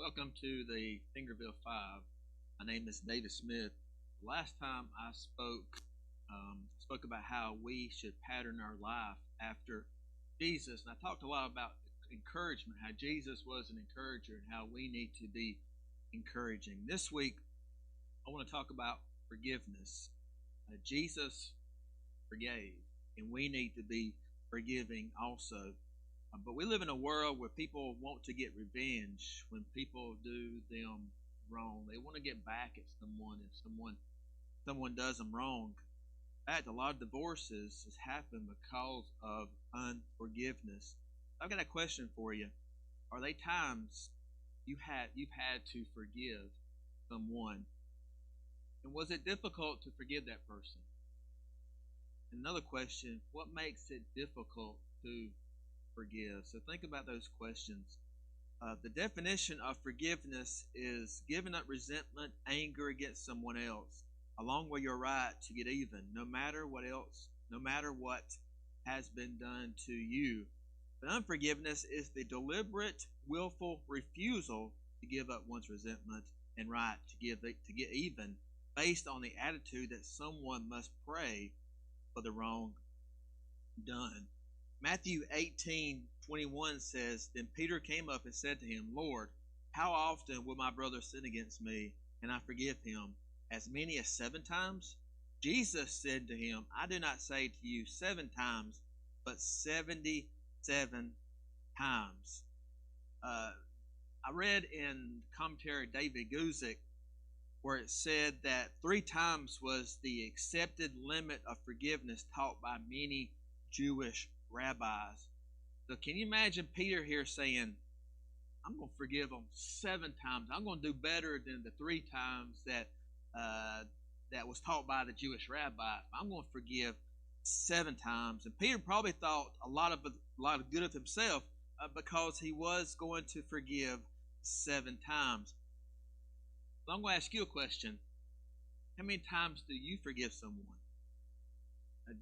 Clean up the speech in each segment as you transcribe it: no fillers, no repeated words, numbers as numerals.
Welcome to the Fingervile 5. My name is David Smith. Last time I spoke about how we should pattern our life after Jesus, and I talked a lot about encouragement, how Jesus was an encourager, and how we need to be encouraging. This week, I want to talk about forgiveness. Jesus forgave, and we need to be forgiving also. But we live in a world where people want to get revenge when people do them wrong. They want to get back at someone if someone does them wrong. In fact, a lot of divorces has happened because of unforgiveness. I've got a question for you. Are they times you've had to forgive someone? And was it difficult to forgive that person? Another question, what makes it difficult to forgive? So think about those questions. The definition of forgiveness is giving up resentment, anger against someone else, along with your right to get even, no matter what has been done to you. But unforgiveness is the deliberate, willful refusal to give up one's resentment and right to get even, based on the attitude that someone must pay for the wrong done. Matthew 18:21 says, Then Peter came up and said to him, Lord, how often will my brother sin against me, and I forgive him? As many as 7 times? Jesus said to him, I do not say to you 7 times, but 77 times. I read in commentary David Guzik where it said that 3 times was the accepted limit of forgiveness taught by many Jewish rabbis. So can you imagine Peter here saying, I'm going to forgive them 7 times. I'm going to do better than the 3 times that was taught by the Jewish rabbi. I'm going to forgive 7 times. And Peter probably thought a lot of good of himself because he was going to forgive 7 times. So I'm going to ask you a question. How many times do you forgive someone?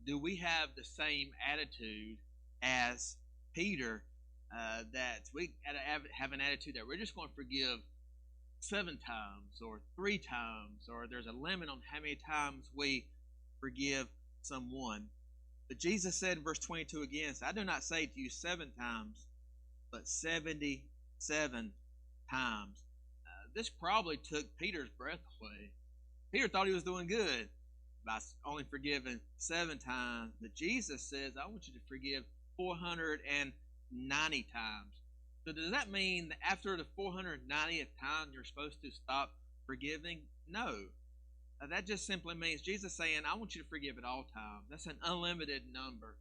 Do we have the same attitude as Peter, that we have an attitude that we're just going to forgive 7 times or 3 times, or there's a limit on how many times we forgive someone? But Jesus said in verse 22 again, I do not say to you 7 times, but 77 times. This probably took Peter's breath away. Peter thought he was doing good by only forgiving 7 times. But Jesus says, I want you to forgive 490 times. So does that mean that after the 490th time you're supposed to stop forgiving? No. That just simply means Jesus saying, I want you to forgive at all times. That's an unlimited number.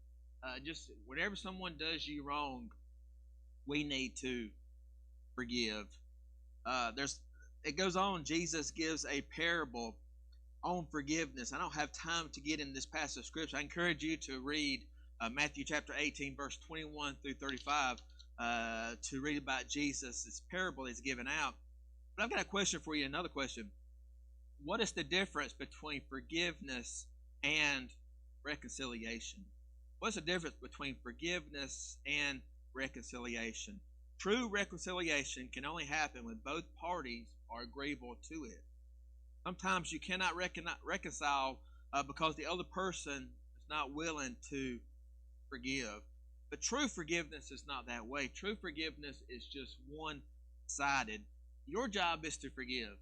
Just whenever someone does you wrong, we need to forgive. It goes on. Jesus gives a parable on forgiveness. I don't have time to get in this passage of scripture. I encourage you to read Matthew chapter 18, verse 21 through 35, to read about Jesus' parable he's given out. But I've got a question for you, another question. What is the difference between forgiveness and reconciliation? What's the difference between forgiveness and reconciliation? True reconciliation can only happen when both parties are agreeable to it. Sometimes you cannot reconcile because the other person is not willing to forgive. But true forgiveness is not that way. True forgiveness is just one-sided. Your job is to forgive.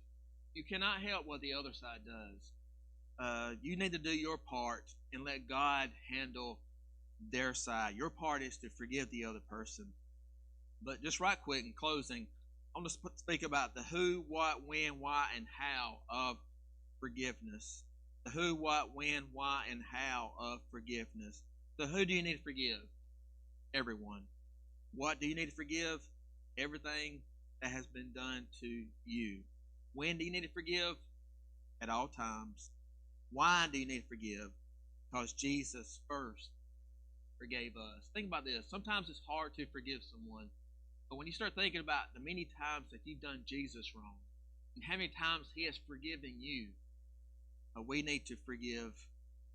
You cannot help what the other side does. You need to do your part and let God handle their side. Your part is to forgive the other person. But just right quick in closing, I want to speak about the who, what, when, why, and how of forgiveness. The who, what, when, why, and how of forgiveness. So who do you need to forgive? Everyone. What do you need to forgive? Everything that has been done to you. When do you need to forgive? At all times. Why do you need to forgive? Because Jesus first forgave us. Think about this. Sometimes it's hard to forgive someone. But when you start thinking about the many times that you've done Jesus wrong and how many times he has forgiven you, we need to forgive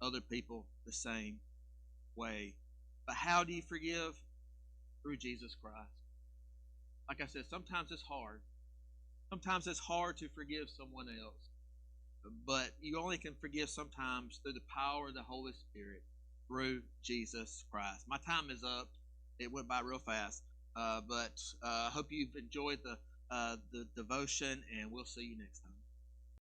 other people the same way. But how do you forgive? Through Jesus Christ. Like I said, sometimes it's hard. Sometimes it's hard to forgive someone else, but you only can forgive sometimes through the power of the Holy Spirit through Jesus Christ. My time is up. It went by real fast, but I hope you've enjoyed the devotion, and we'll see you next time.